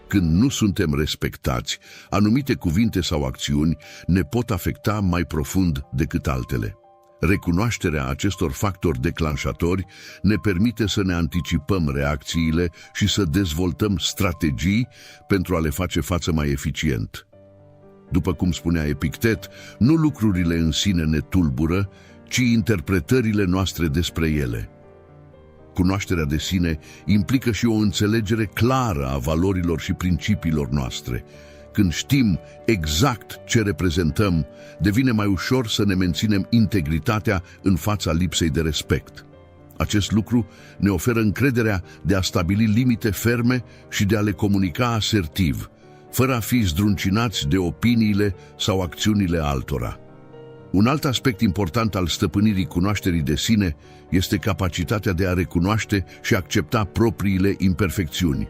Când nu suntem respectați, anumite cuvinte sau acțiuni ne pot afecta mai profund decât altele. Recunoașterea acestor factori declanșatori ne permite să ne anticipăm reacțiile și să dezvoltăm strategii pentru a le face față mai eficient. După cum spunea Epictet, nu lucrurile în sine ne tulbură, ci interpretările noastre despre ele. Cunoașterea de sine implică și o înțelegere clară a valorilor și principiilor noastre. Când știm exact ce reprezentăm, devine mai ușor să ne menținem integritatea în fața lipsei de respect. Acest lucru ne oferă încrederea de a stabili limite ferme și de a le comunica asertiv, fără a fi zdruncinați de opiniile sau acțiunile altora. Un alt aspect important al stăpânirii cunoașterii de sine este capacitatea de a recunoaște și accepta propriile imperfecțiuni.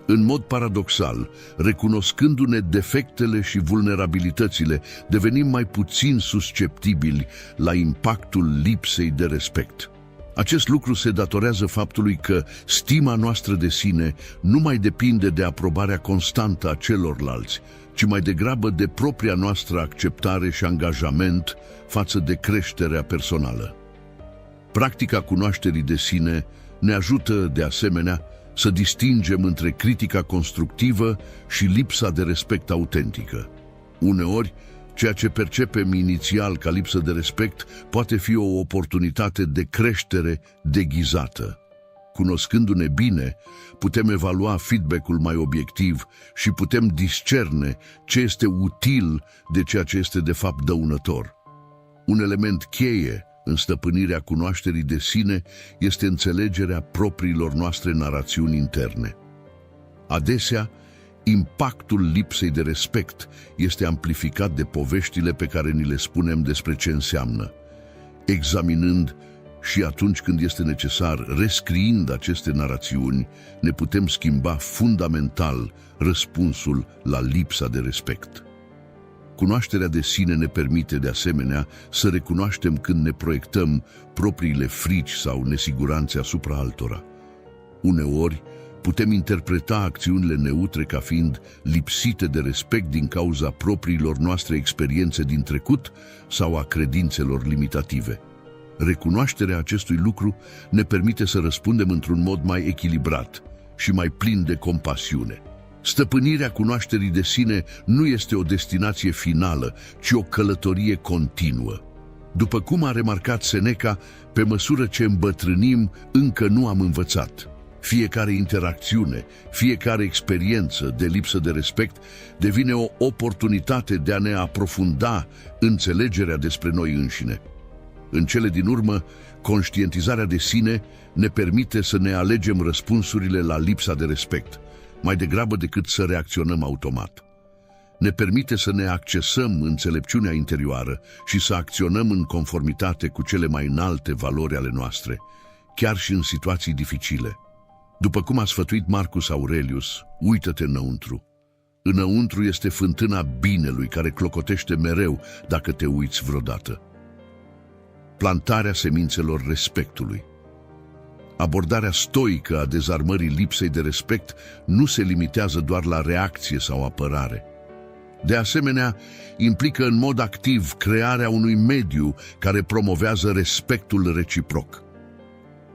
În mod paradoxal, recunoscându-ne defectele și vulnerabilitățile, devenim mai puțin susceptibili la impactul lipsei de respect. Acest lucru se datorează faptului că stima noastră de sine nu mai depinde de aprobarea constantă a celorlalți, ci mai degrabă de propria noastră acceptare și angajament față de creșterea personală. Practica cunoașterii de sine ne ajută, de asemenea, să distingem între critica constructivă și lipsa de respect autentică. Uneori, ceea ce percepem inițial ca lipsă de respect poate fi o oportunitate de creștere deghizată. Cunoscându-ne bine, putem evalua feedback-ul mai obiectiv și putem discerne ce este util de ceea ce este de fapt dăunător. Un element cheie în stăpânirea cunoașterii de sine este înțelegerea propriilor noastre narațiuni interne. Adesea, impactul lipsei de respect este amplificat de poveștile pe care ni le spunem despre ce înseamnă. Examinând și atunci când este necesar, rescriind aceste narațiuni, ne putem schimba fundamental răspunsul la lipsa de respect. Cunoașterea de sine ne permite, de asemenea, să recunoaștem când ne proiectăm propriile frici sau nesiguranțe asupra altora. Uneori, putem interpreta acțiunile neutre ca fiind lipsite de respect din cauza propriilor noastre experiențe din trecut sau a credințelor limitative. Recunoașterea acestui lucru ne permite să răspundem într-un mod mai echilibrat și mai plin de compasiune. Stăpânirea cunoașterii de sine nu este o destinație finală, ci o călătorie continuă. După cum a remarcat Seneca, pe măsură ce îmbătrânim, încă nu am învățat. Fiecare interacțiune, fiecare experiență de lipsă de respect devine o oportunitate de a ne aprofunda înțelegerea despre noi înșine. În cele din urmă, conștientizarea de sine ne permite să ne alegem răspunsurile la lipsa de respect, mai degrabă decât să reacționăm automat. Ne permite să ne accesăm înțelepciunea interioară și să acționăm în conformitate cu cele mai înalte valori ale noastre, chiar și în situații dificile. După cum a sfătuit Marcus Aurelius, uită-te înăuntru. Înăuntru este fântâna binelui care clocotește mereu dacă te uiți vreodată. Plantarea semințelor respectului. Abordarea stoică a dezarmării lipsei de respect nu se limitează doar la reacție sau apărare. De asemenea, implică în mod activ crearea unui mediu care promovează respectul reciproc.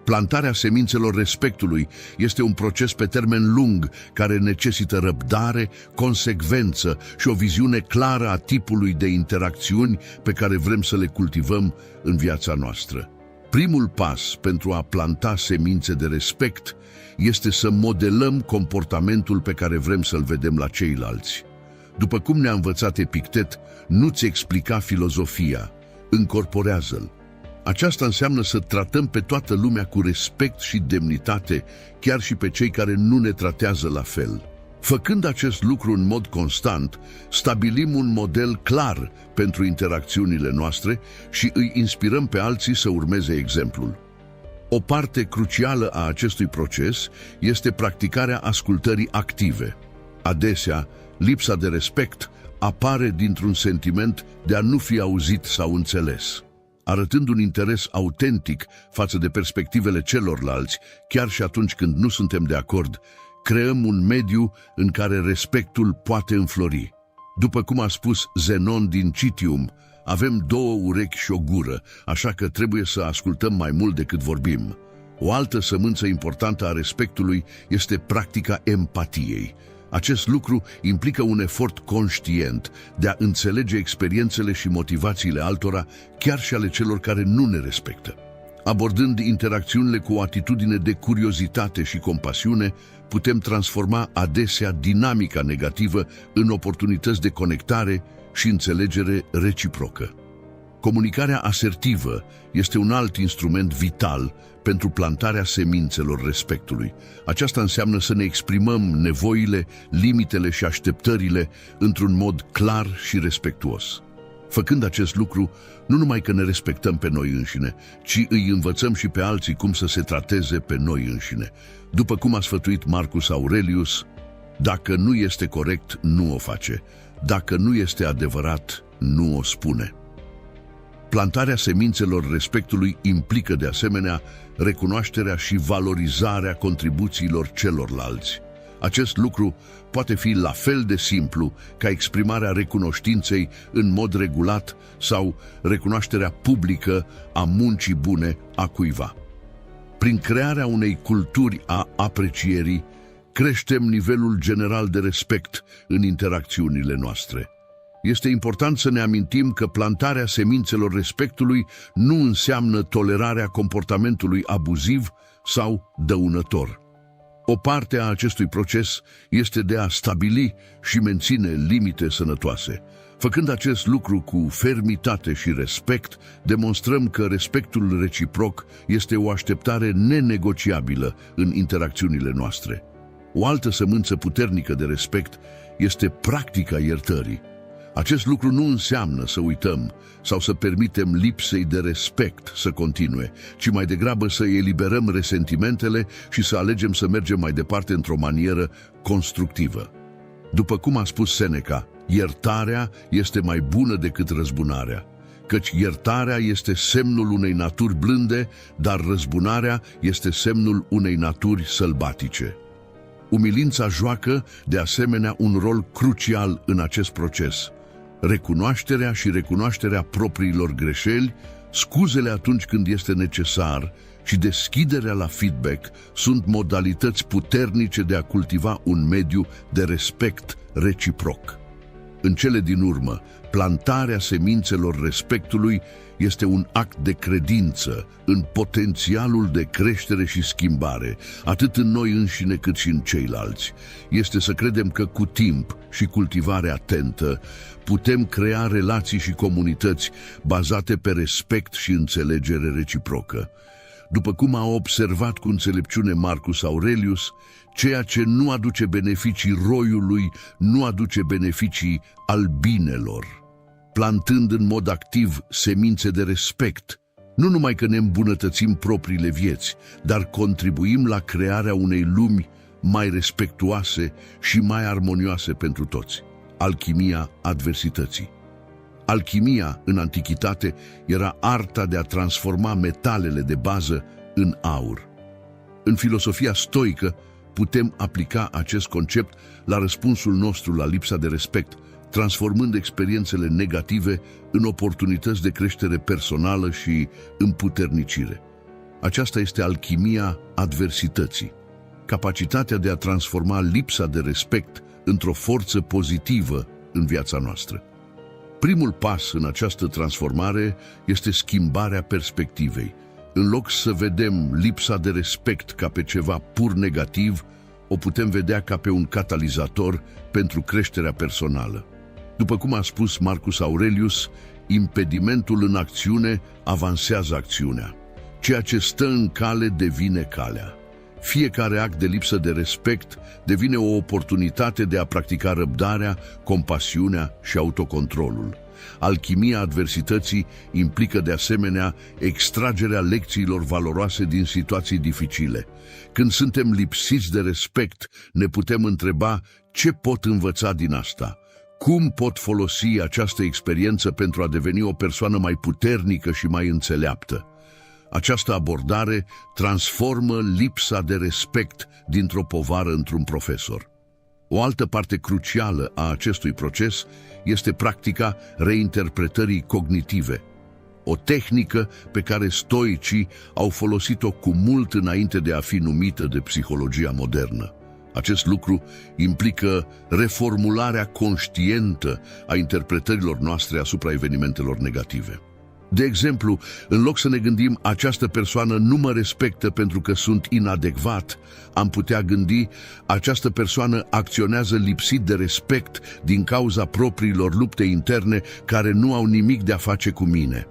Plantarea semințelor respectului este un proces pe termen lung care necesită răbdare, consecvență și o viziune clară a tipului de interacțiuni pe care vrem să le cultivăm în viața noastră. Primul pas pentru a planta semințe de respect este să modelăm comportamentul pe care vrem să-l vedem la ceilalți. După cum ne-a învățat Epictet, nu-ți explica filozofia, încorporează-l. Aceasta înseamnă să tratăm pe toată lumea cu respect și demnitate, chiar și pe cei care nu ne tratează la fel. Făcând acest lucru în mod constant, stabilim un model clar pentru interacțiunile noastre și îi inspirăm pe alții să urmeze exemplul. O parte crucială a acestui proces este practicarea ascultării active. Adesea, lipsa de respect apare dintr-un sentiment de a nu fi auzit sau înțeles. Arătând un interes autentic față de perspectivele celorlalți, chiar și atunci când nu suntem de acord, creăm un mediu în care respectul poate înflori. După cum a spus Zenon din Citium, avem două urechi și o gură, așa că trebuie să ascultăm mai mult decât vorbim. O altă sămânță importantă a respectului este practica empatiei. Acest lucru implică un efort conștient de a înțelege experiențele și motivațiile altora, chiar și ale celor care nu ne respectă. Abordând interacțiunile cu o atitudine de curiozitate și compasiune, putem transforma adesea dinamica negativă în oportunități de conectare și înțelegere reciprocă. Comunicarea asertivă este un alt instrument vital pentru plantarea semințelor respectului. Aceasta înseamnă să ne exprimăm nevoile, limitele și așteptările într-un mod clar și respectuos. Făcând acest lucru, nu numai că ne respectăm pe noi înșine, ci îi învățăm și pe alții cum să se trateze pe noi înșine. După cum a sfătuit Marcus Aurelius, dacă nu este corect, nu o face. Dacă nu este adevărat, nu o spune. Plantarea semințelor respectului implică de asemenea recunoașterea și valorizarea contribuțiilor celorlalți. Acest lucru poate fi la fel de simplu ca exprimarea recunoștinței în mod regulat sau recunoașterea publică a muncii bune a cuiva. Prin crearea unei culturi a aprecierii, creștem nivelul general de respect în interacțiunile noastre. Este important să ne amintim că plantarea semințelor respectului nu înseamnă tolerarea comportamentului abuziv sau dăunător. O parte a acestui proces este de a stabili și menține limite sănătoase. Făcând acest lucru cu fermitate și respect, demonstrăm că respectul reciproc este o așteptare nenegociabilă în interacțiunile noastre. O altă sămânță puternică de respect este practica iertării. Acest lucru nu înseamnă să uităm sau să permitem lipsei de respect să continue, ci mai degrabă să eliberăm resentimentele și să alegem să mergem mai departe într-o manieră constructivă. După cum a spus Seneca, iertarea este mai bună decât răzbunarea, căci iertarea este semnul unei naturi blânde, dar răzbunarea este semnul unei naturi sălbatice. Umilința joacă, de asemenea, un rol crucial în acest proces. Recunoașterea și recunoașterea propriilor greșeli, scuzele atunci când este necesar și deschiderea la feedback sunt modalități puternice de a cultiva un mediu de respect reciproc. În cele din urmă, plantarea semințelor respectului este un act de credință în potențialul de creștere și schimbare, atât în noi înșine cât și în ceilalți. Este să credem că cu timp și cultivare atentă putem crea relații și comunități bazate pe respect și înțelegere reciprocă. După cum a observat cu înțelepciune Marcus Aurelius, ceea ce nu aduce beneficii roiului nu aduce beneficii albinelor. Plantând în mod activ semințe de respect, nu numai că ne îmbunătățim propriile vieți, dar contribuim la crearea unei lumi mai respectuoase și mai armonioase pentru toți. Alchimia adversității. Alchimia, în antichitate, era arta de a transforma metalele de bază în aur. În filosofia stoică putem aplica acest concept la răspunsul nostru la lipsa de respect, transformând experiențele negative în oportunități de creștere personală și împuternicire. Aceasta este alchimia adversității, capacitatea de a transforma lipsa de respect într-o forță pozitivă în viața noastră. Primul pas în această transformare este schimbarea perspectivei. În loc să vedem lipsa de respect ca pe ceva pur negativ, o putem vedea ca pe un catalizator pentru creșterea personală. După cum a spus Marcus Aurelius, impedimentul în acțiune avansează acțiunea. Ceea ce stă în cale devine calea. Fiecare act de lipsă de respect devine o oportunitate de a practica răbdarea, compasiunea și autocontrolul. Alchimia adversității implică de asemenea extragerea lecțiilor valoroase din situații dificile. Când suntem lipsiți de respect, ne putem întreba ce pot învăța din asta. Cum pot folosi această experiență pentru a deveni o persoană mai puternică și mai înțeleaptă? Această abordare transformă lipsa de respect dintr-o povară într-un profesor. O altă parte crucială a acestui proces este practica reinterpretării cognitive, o tehnică pe care stoicii au folosit-o cu mult înainte de a fi numită de psihologia modernă. Acest lucru implică reformularea conștientă a interpretărilor noastre asupra evenimentelor negative. De exemplu, în loc să ne gândim această persoană nu mă respectă pentru că sunt inadecvat, am putea gândi această persoană acționează lipsit de respect din cauza propriilor lupte interne care nu au nimic de a face cu mine.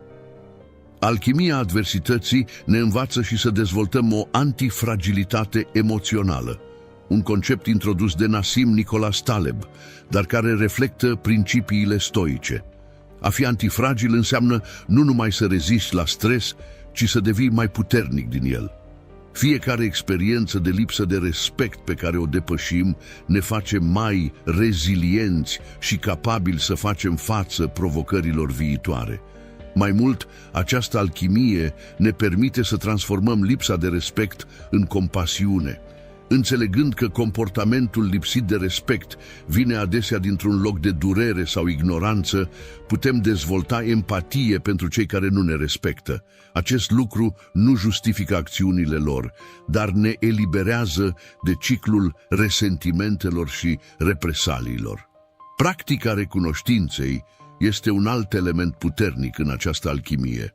Alchimia adversității ne învață și să dezvoltăm o antifragilitate emoțională, un concept introdus de Nassim Nicholas Taleb, dar care reflectă principiile stoice. A fi antifragil înseamnă nu numai să reziști la stres, ci să devii mai puternic din el. Fiecare experiență de lipsă de respect pe care o depășim ne face mai rezilienți și capabili să facem față provocărilor viitoare. Mai mult, această alchimie ne permite să transformăm lipsa de respect în compasiune, înțelegând că comportamentul lipsit de respect vine adesea dintr-un loc de durere sau ignoranță. Putem dezvolta empatie pentru cei care nu ne respectă. Acest lucru nu justifică acțiunile lor, dar ne eliberează de ciclul resentimentelor și represaliilor. Practica recunoștinței este un alt element puternic în această alchimie.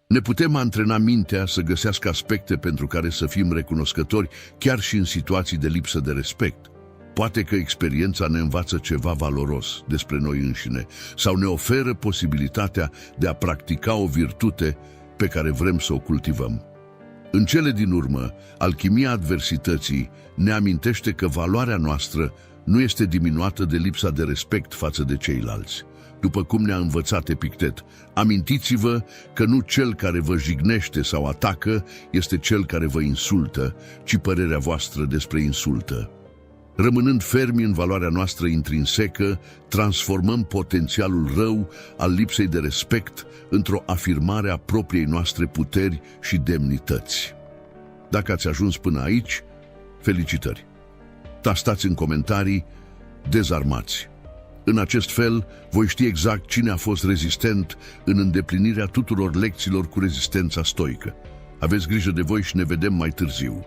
Ne putem antrena mintea să găsească aspecte pentru care să fim recunoscători chiar și în situații de lipsă de respect. Poate că experiența ne învață ceva valoros despre noi înșine sau ne oferă posibilitatea de a practica o virtute pe care vrem să o cultivăm. În cele din urmă, alchimia adversității ne amintește că valoarea noastră nu este diminuată de lipsa de respect față de ceilalți. După cum ne-a învățat Epictet, amintiți-vă că nu cel care vă jignește sau atacă este cel care vă insultă, ci părerea voastră despre insultă. Rămânând fermi în valoarea noastră intrinsecă, transformăm potențialul rău al lipsei de respect într-o afirmare a propriei noastre puteri și demnități. Dacă ați ajuns până aici, felicitări! Tastați în comentarii, dezarmați. În acest fel, voi ști exact cine a fost rezistent în îndeplinirea tuturor lecțiilor cu rezistența stoică. Aveți grijă de voi și ne vedem mai târziu.